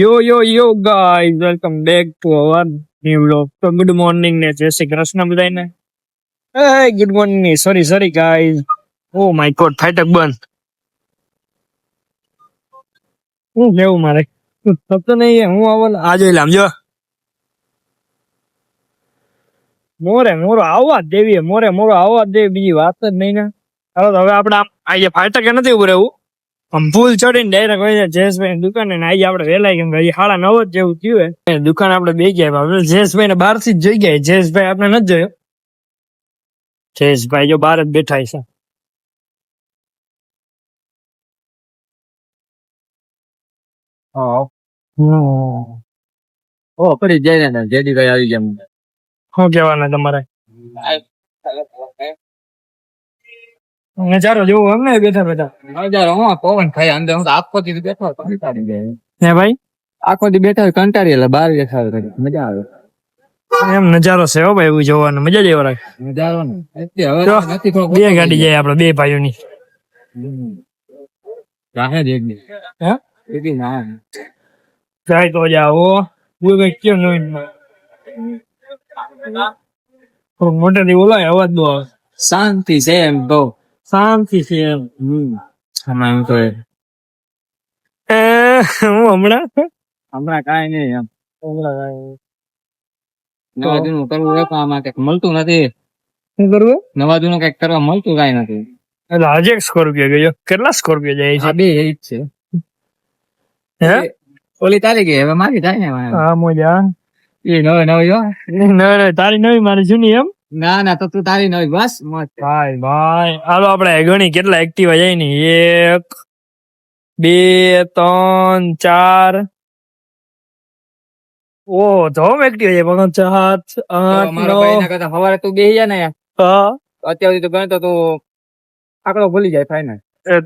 Yo guys, welcome back to our new vlog. So good morning ને જય શ્રી કૃષ્ણ બધાને. Hey, good morning ને sorry guys. Oh my god, ફાટક બંધ. હું કેવું મારે તો નહીં હું આવો આ જોઈ લામ જો મોરો આવવા જ દેવી મોરો આવવા જ દેવી બીજી વાત જ નહીં ને. ચાલો તો હવે આપણે આજે ફાટકે નથી ઉભું રહેવું. આમ ફૂલ ચડીને ડાયરેક્ટ હોય જયેશભાઈ દુકાને ને આજે આપણે વેલાઈ કેમ કે 9:30 જેવું થયું હોય દુકાન આપણે બે ગયા હવે જયેશભાઈ ને બહાર થી જ જોઈ ગયા. જયેશભાઈ આપણે નથી જોયો. જયેશભાઈ જો બહાર જ બેઠા છે. ફરી જાય ને જેડી ભાઈ આવી ગયા. શું કેવાના તમારે નજારો જોવો એમ ને બેઠા નજારો હું પવન ખાઈ અંદર હું આખો દી બેઠો કંટાળી જાય હે ભાઈ આખો દી બેઠા હોય કંટાળી એટલે બહાર બેઠા મજા આવે એમ નજારો છે હો ભાઈ એવું જોવાનું મજા જ એવો રાખે નજારો ને હવે નથી બે ગાડી જાય આપડે બે ભાઈઓની રાહે જ એક દી હે એકી ના જાય તો જાઓ હું કઈ કેમ નહીં મોટેથી બોલાય અવાજ બહુ આવે શાંતિ છે એમ તો શાંતિ છે એમ હમણાં એમ તો હું હમણાં કાંઈ નહીં એમ નવા જૂનું કરવું હોય પણ આમાં કઈક મળતું નથી. શું કરવું નવા જૂનું કઈક કરવા મળતું કઈ નથી. એટલે આજે સ્કોર્પિયો ગયો કેટલા સ્કોર્પિયો જાય છે બે એ જ છે હે ઓલી તારી ગઈ હવે મારી થાય ને હા મજા એ નવી નવી હો ના તારી નવી મારી જૂની એમ ના તો તું તારી નવી બસ ભાઈ હાલો આપણે ગણી કેટલા એક્ટિવા જાય ને 1 2 3 4 ઓ ધોમ એક્ટિવા જાય 5 6 8 9 સવારે તું બેસી જાય ને અત્યાર સુધી તો ગણતો તું આંકડો ભૂલી જાય ફાઈનલ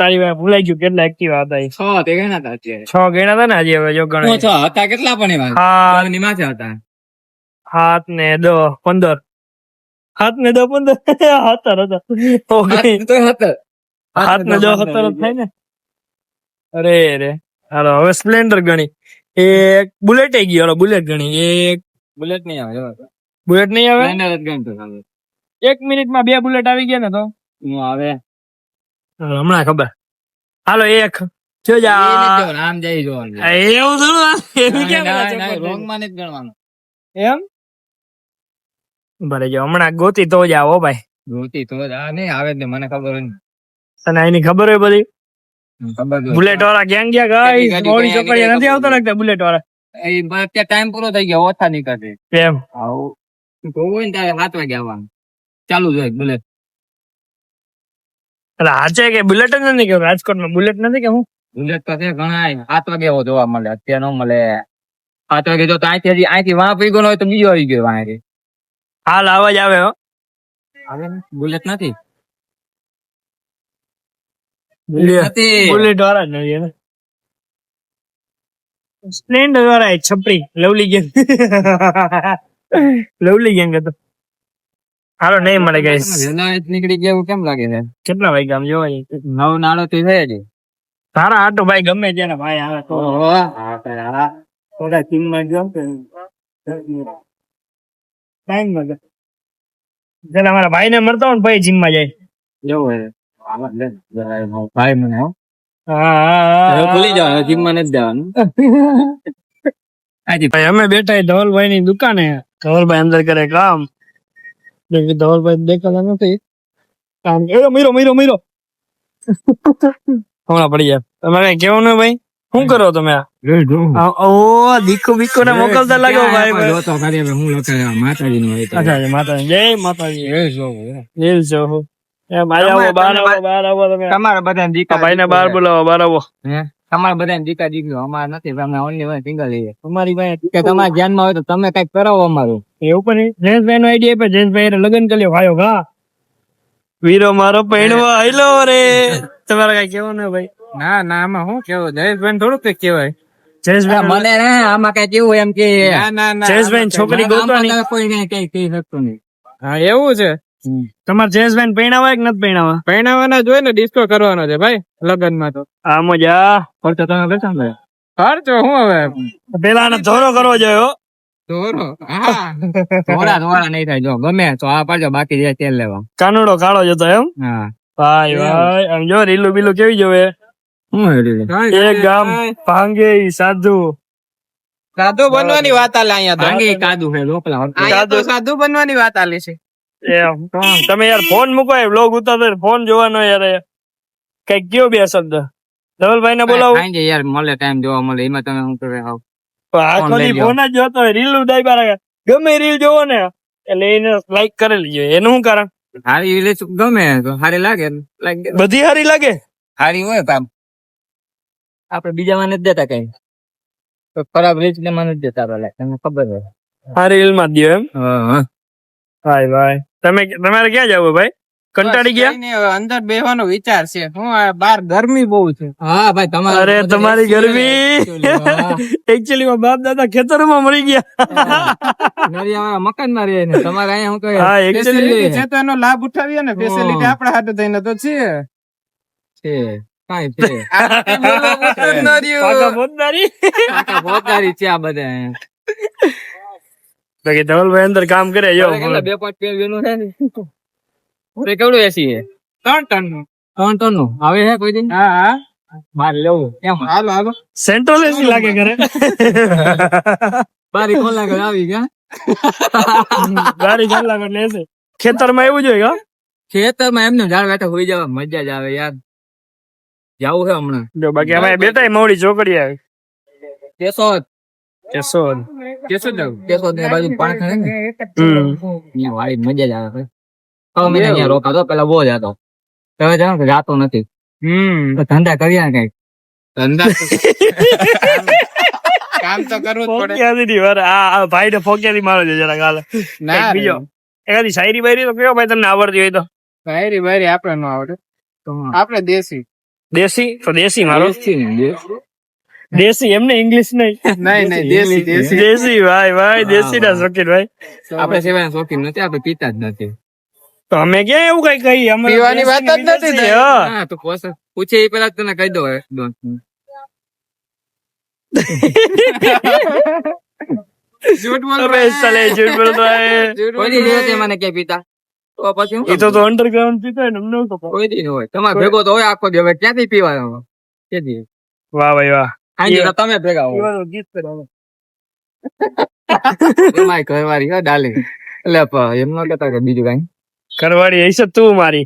તારી વાત ભૂલાઈ ગયું કેટલા એક્ટિવા હતા 6 તે ગણા હતા અત્યારે 6 ગણા હતા ને આજે હવે જો ગણે 6 હતા કેટલા પણ એમાં હા ની માથે હતા 7 ને 10 15 7 ને 10 15 17 7 ને 10 17 થાય ને અરે રે હાલો હવે સ્પ્લેન્ડર ગણી એક બુલેટ આવી ગયો બુલેટ ગણી એક બુલેટ નહીં આવે બુલેટ નહીં આવે સ્પ્લેન્ડર જ ગણતો 1 મિનિટમાં 2 બુલેટ આવી ગયા ને તો હું આવે હમણાં ખબર હાલો એક જો આમ જઈ જોવાનું એવું થોડું રોંગ માં નથી ગણવાનું એમ ભલે જો હમણાં ગોતી તો જ આવો ભાઈ ગોતી તો નહીં આવે ને મને ખબર હોય તને એની ખબર હોય બધી ખબર બુલેટ વાળા ક્યાં ગયા ગાઈસ મોડી ચોકડી નથી આવતા લાગતા બુલેટ વાળા અત્યારે ટાઈમ પૂરો થઈ ગયો ઓછા નીકળે કેમ આવું હોય ને ત્યારે 7 વાગે આવવાનું ચાલુ જોઈએ બુલેટ એટલે હાચે કે બુલેટ જ નથી કે રાજકોટમાં બુલેટ નથી કે હું બુલેટ તો છે ઘણા 7 વાગે એવો જોવા મળે અત્યારે ન મળે 7 વાગે જો તો અહીંથી વાં પી ગયો હોય તો બીજો આવી ગયો વાં હાલ અવાજ આવે હો આવે ને બુલેટ નથી બુલેટ વાળા જ નથી સ્પ્લેન્ડર વાળા છપરી લવલી ગેંગ હતો હાલો નહીં મળે ગાઈસ નીકળી ગયા કેમ લાગે છે કેટલા વાગ્યા આમ જોવા 9 નાળો થી થઈ જ તારા આટો ભાઈ ગમે ત્યારે ભાઈ આવે તો થોડા કિંમત જો ટાઈમ માં જયારે અમારા ભાઈ ને મળતા હોય ને ભાઈ જીમ માં જાય જવું ભાઈ મને હા ભૂલી જવાનું જીમ માં નથી જવાનું ભાઈ અમે બેઠા ધવલભાઈ ની દુકાને ધવલભાઈ અંદર કરે કામ ધવલભાઈ દેખાતા નથી કામ મીરો હમણાં પડી જાય તમારે કઈ કેવું ને ભાઈ શું કરો તમે ઓ દીકુ બીકુ ને મોકલતા લાગો ભાઈ માતાજી નું માતાજી જય માતાજી તમારા બધા દીકા ભાઈ ને બહાર બોલાવો બહાર આવો તમારા બધા દીકા દીકરીઓ અમારે નથી અમે ઓનલી વન સિંગલ અમારી પાસે કે તમારા ધ્યાનમાં હોય તો તમે કઈક કરાવો અમારું એવું પણ જયેશભાઈ નો આઈડિયા આપે જયેશભાઈ લગ્ન કરી ભાઈઓ ઘા વીરો મારો પૈણવા હેલો રે તમારે કઈ કેવું ને ભાઈ ના આમાં શું કેવું જયેશભાઈ થોડું કઈક કેવાય જયેશભાઈ મને આમાં કઈ કેવું એમ કે જયેશભાઈ છોકરી ગોતવાની કોઈ કઈ કહી શકતું નહીં હા એવું છે તમારે જયેશભાઈ પૈણાવા કે નથી પૈણાવાના જ હોય ને ડિસ્કો કરવાનો છે ભાઈ લગ્ન માં તો આ મજા ખર્ચો તમે બેઠા ખર્ચો હું હવે પેલા આને ધોરો કરવો જોઈએ હો. ધોરો હા થોડા નહીં થાય જો ગમે તો આ પાડજો બાકી જે તેલ લેવા કાનુડો કાળો જતો એમ હા ભાઈ ભાઈ આમ જો રીલું બીલું કેવી જોવે હું હેડી એક ગામ ભાંગે ઈ સાધુ સાધુ બનવાની વાત આલે અહીંયા ભાંગી કાદુ હે લોકલા અહીંયા તો સાધુ બનવાની વાત આલે છે એમ તમે યાર ફોન મૂકો બ્લોગ ઉતારતો ફોન જોવાનો યાર કઈક કયો બે શબ્દ ધવલભાઈ ને બોલાવો ખાઈ યાર મળે ટાઈમ જોવા મળે એમાં તમે શું કરે આવ આખો લઈ દી લ્યો. ફોન જ જોતો હોય રીલ ઉડાઈ બાર ગમે રીલ જોવો ને એટલે એને લાઈક કરેલી જોઈએ એનું શું કારણ હારી વિલેજ ગમે તો હારી લાગે લાગે બધી હારી લાગે હારી હોય કામ આપડે બીજા માં નથી દેતા કઈ તો ખરાબ રીચ ને માં નથી દેતા પેલા તમને ખબર હોય આ રીલ માં જ દો એમ હા ભાઈ ભાઈ તમારે ક્યાં જાવ ભાઈ કંટાળી ગયા કઈ નઈ, હવે અંદર બેહવાનો વિચાર છે હું આ બાર ગરમી બહુ છે હા ભાઈ તમારે અરે તમારી ગરમી એકચ્યુઅલી માં બાપ દાદા ખેતરોમાં મરી ગયા મકાન માં રહે ને તમારે અહીંયા શું કહે હા ફેસિલિટી એકચ્યુઅલી છે તો એનો લાભ ઉઠાવીએ ને ફેસિલિટી આપણા હાથે થઈને તો છે છે કાંઈ છે પાકા પોતદારી કાકા પોતારી છે આ બધા બાકી ધવલભાઈ અંદર કામ કરે જો કેટલા 2.5 વેનું છે ને ઓરે કેવડું એસી છે 3 ટન નું 3 ટન નું આવે છે કોઈ દિન હા હા માર લેવું એમ હાલો હાલો સેન્ટ્રલ એસી લાગે કરે બારી ખોલા ઘર આવી ગયા ગાડી ચાલલા એટલે એસી ખેતરમાં એવું જોઈએ હા ખેતરમાં એમને ઝાડ બેઠા હોઈ જવા મજા જ આવે યાર જાવું છે હમણાં જો બાકી અમે બેટા મોડી ચોકડી આવી કેશોદ કેશોદ કેશોદ ની બાજુ પાણી ખરે ને અહીંયા વાળી મજા જ આવે અમે અહીંયા રોકાતો પેલા બહુ જતો હવે જાણો કે જાતો નથી તો ધંધા કર્યા કઈક ધંધા કામ તો કરવું જ પડે ફોક્યાથી વાર આ ભાઈ ને ફોક્યાથી મારો છે જરા ગાલે ના બીજો એકાદી શાયરી બાયરી તો કયો ભાઈ તમને આવડતી હોય તો બાયરી બાયરી આપણે ન આવડે આપણે દેશી દેશી તો દેશી મારો દેશી ને દેશી એમને ઇંગ્લિશ નહીં નહીં દેશી દેશી દેશી ભાઈ ભાઈ દેશી ના શોખીન ભાઈ આપણે સિવાય શોખીન નથી આપણે પીતા જ નથી તો અમે ક્યાં એવું કઈ કહી અમે પીવાની વાત જ નથી થઈ. હા. હા તો પૂછે એ પેલા તને કહી દો झूठ बोल अबे साले झूठ बोल रहा है કોઈ દી જોયો તે મને કે પીતા તો પછી હું ये तो अंडरग्राउंड पीता है हमने तो કોઈ દી ન હોય તમારે ભેગો તો હોય આખો દિવસ ક્યાંથી પીવાનો ક્યાંથી वाह भाई वाह આજે તો તમે ભેગા હો ये गीत पे डालो તમારી ઘરવાળી હો ડાલી એટલે એમ ન કહેતા કે બીજું કઈ करवाड़ी ऐसा तू मारी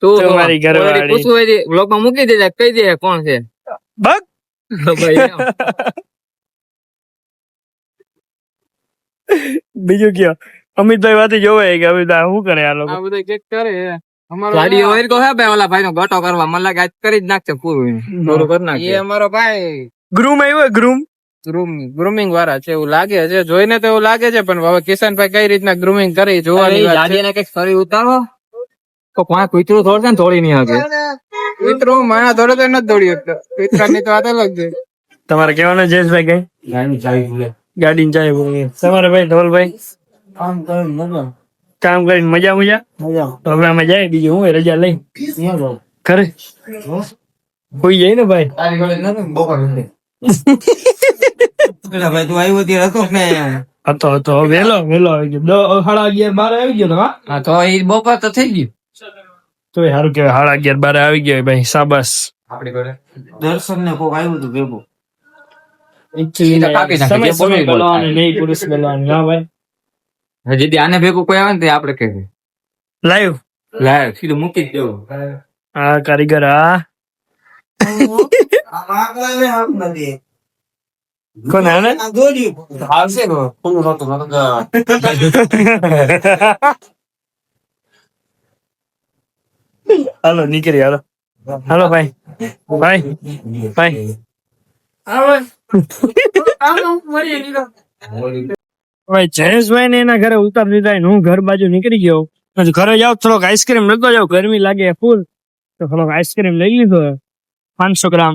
તું તમારી ઘરવાળી. પૂછવું હોય બ્લોગ માં મૂકી દેજે કહી દે કોણ છે बग ભાઈ એમ. બીજું કયો અમિતભાઈ વાતી જોવે કે અમિતભાઈ શું કરે આ લોકો આ બધા કેક કરે અમારો ગાડી હોય તો હે ભાઈ ઓલા ભાઈ નો ગટો કરવા મને લાગે આજ કરી જ નાખશે પૂરું પૂરું કરી એ નાખશે અમારો ભાઈ ગ્રુમ આવ્યો ગ્રુમ ગ્રુમિંગ વાળા છે એવું લાગે છે જોઈને તો એવું લાગે છે પણ હવે કિશનભાઈ કઈ રીતના ગ્રુમિંગ કરી જોવાની વાત છે. ગાડી ને કઈક શરીર ઉતારો તો કોઈ કૂતરું થોડશે ને થોડી નહીં હકે મિત્રો મારા દોડે તો નથી દોડ્યો મિત્રની તો વાત અલગ છે તમારે કહેવાનું જયેશભાઈ કઈ ગાડી ચાય બોલી તમારે ભાઈ ધવલભાઈ કામ કરીને મજા મજા તો હવે અમે જાય બીજું હું હોય, રજા લઈ ખરે કોઈ જાય ને ભાઈ હતો વેલો આવી ગયો 11:30 12 આવી ગયો તો હા હા તો એ બપોર તો થઈ ગયું તો સારું કેવાય 11:30 12 આવી ગયો ભાઈ શાબાશ આપડી ઘરે દર્શન ને કોક આવ્યું હતું ભેગું Actually, કાપી નાખે, સમય જે બોલવું સમય એ બોલ. બોલવાનું નહીં પુરુષ બોલવાનું ના ભાઈ હજી આને ભેગું કોઈ આવે ને તે આપડે કહીએ લાઈવ લાય સીધું મૂકી જ દેવું હા કારીગર હા કોણ આને આવશે હાલો નીકળી હાલો હાલો ભાઈ ભાઈ ભાઈ ભાઈ જયેશભાઈ ને એના ઘરે ઉતાર દીધા ને હું ઘર બાજુ નીકળી ગયો પછી ઘરે જાવ થોડોક આઈસ્ક્રીમ લેતો જાવ ગરમી લાગે ફૂલ તો થોડોક આઈસ્ક્રીમ લઈ લીધો 500 ગ્રામ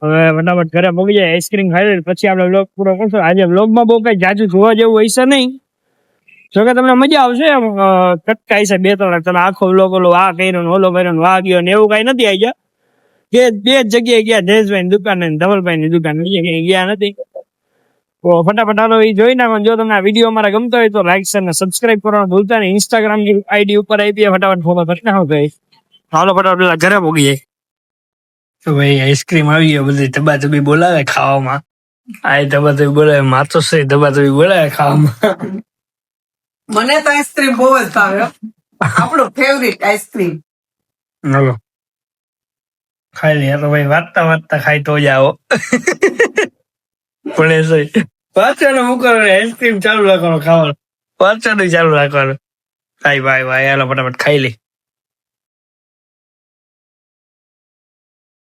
હવે ફટાફટ ઘરે પગી જાય આઈસ્ક્રીમ ખાઈ લઈએ પછી આપણે વ્લોગ પૂરો કરશો આજે વ્લોગમાં બહુ કઈ જાજુ જોવા જેવું હોય છે નહીં જોકે તમને મજા આવશે એમ કટકાઈ છે 2-3 તમે આખો વ્લોગ ઓલો આ કર્યો ને ઓલો કર્યો ને આ ગયો ને એવું કઈ નથી આવી ગયા બે જ જગ્યાએ ગયા, જયેશભાઈ ની દુકાન અને ધવલભાઈ ની દુકાન, બીજે ક્યાંય ગયા નથી. તો ફટાફટ હાલો એ જોઈ નાખો. જો તમને આ વિડીયો અમારા ગમતો હોય તો લાઈક શેર ને સબસ્ક્રાઇબ કરવાનું ભૂલતા નહીં. ઇન્સ્ટાગ્રામ ની આઈડી ઉપર આપીએ, ફટાફટ ફોલો કરી નાખો ભાઈ. હાલો ફટાફટ પેલા ઘરે પોગી જાય. તો ભાઈ આઈસ્ક્રીમ આવી ગયો, બધી ધબાધબી બોલાવે ખાવામાં. આ ધબાધબી બોલાવે, માથો સહી ધબાધબી બોલાવે ખાવામાં. મને તો આઈસ્ક્રીમ બહુ જ ભાવે હો. આપણું ફેવરિટ આઈસ્ક્રીમ. હાલો ખાઈ લે તો ભાઈ, વાંચતા વાંચતા ખાઈ તો જાઓ. પણ એ સહી વાંચવાનું મૂકવાનું, આઈસ્ક્રીમ ચાલુ રાખવાનું ખાવાનું, વાંચવાનું ચાલુ રાખવાનું. ભાઈ ભાઈ ભાઈ હાલો ફટાફટ ખાઈ લે.